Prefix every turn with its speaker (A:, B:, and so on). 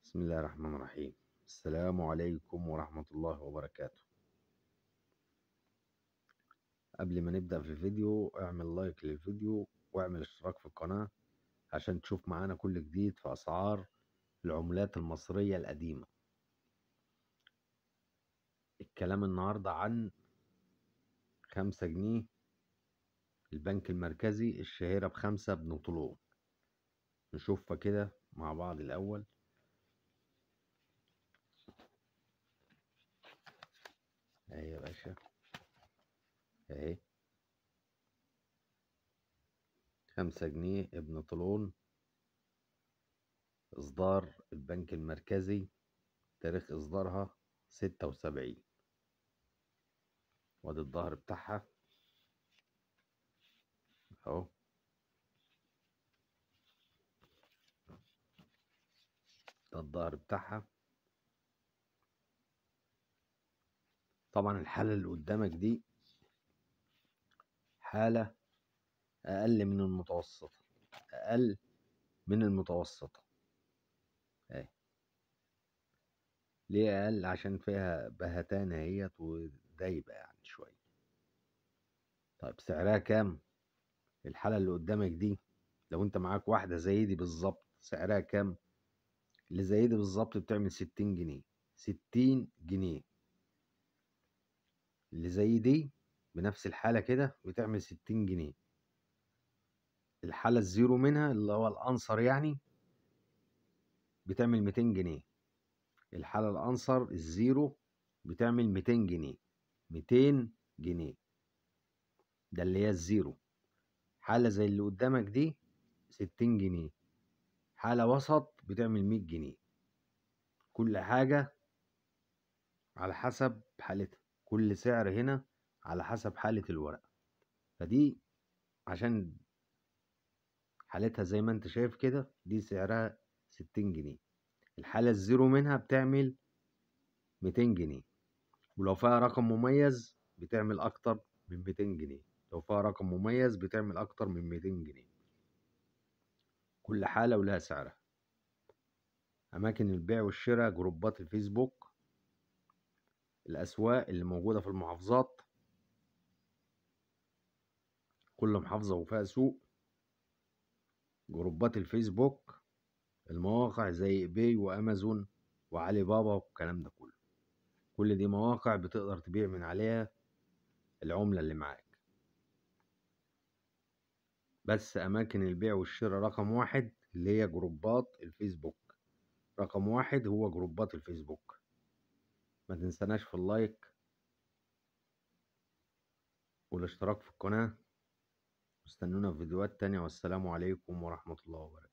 A: بسم الله الرحمن الرحيم. السلام عليكم ورحمة الله وبركاته. قبل ما نبدأ في الفيديو اعمل لايك للفيديو واعمل اشتراك في القناة عشان تشوف معانا كل جديد في أسعار العملات المصرية القديمة. الكلام النهاردة عن 5 جنيه البنك المركزي الشهيرة ب5 بنطلون. نشوفها كده مع بعض الأول. اهي يا باشا، اهي 5 جنيه ابن طولون، إصدار البنك المركزي، تاريخ إصدارها 76. وادي الظهر بتاعها اهو. ده الظهر بتاعها. طبعا الحالة اللي قدامك دي حالة أقل من المتوسطة، أقل من المتوسطة. اهي ليه أقل؟ عشان فيها بهتانة اهيت ودايبة يعني شوية. طيب سعرها كام الحالة اللي قدامك دي؟ لو انت معاك واحدة زي دي بالظبط سعرها كام؟ اللي زي دي بالظبط بتعمل 60 جنيه. 60 جنيه اللي زي دي بنفس الحالة كده بتعمل 60 جنيه. الحالة الزيرو منها اللي هو الأنصر يعني بتعمل 200 جنيه. الحالة الأنصر الزيرو بتعمل 200 جنيه. 200 جنيه ده اللي هي الزيرو. حالة زي اللي قدامك دي 60 جنيه. حالة وسط بتعمل 100 جنيه. كل حاجة على حسب حالتها، كل سعر هنا على حسب حالة الورقة. فدي عشان حالتها زي ما انت شايف كده دي سعرها 60 جنيه. الحالة الزيرو منها بتعمل 200 جنيه، ولو فيها رقم مميز بتعمل أكتر من 200 جنيه. لو فيها رقم مميز بتعمل أكتر من 200 جنيه. كل حالة ولها سعرها. أماكن البيع والشراء: جروبات الفيسبوك، الأسواق اللي موجودة في المحافظات، كل محافظة وفيها سوق. جروبات الفيسبوك، المواقع زي ايباي وامازون وعلي بابا والكلام ده كله. كل دي مواقع بتقدر تبيع من عليها العملة اللي معاك. بس أماكن البيع والشراء رقم واحد اللي هي جروبات الفيسبوك. رقم واحد هو جروبات الفيسبوك. ما تنسناش في اللايك والاشتراك في القناة. واستنونا في فيديوهات تانية، والسلام عليكم ورحمة الله وبركاته.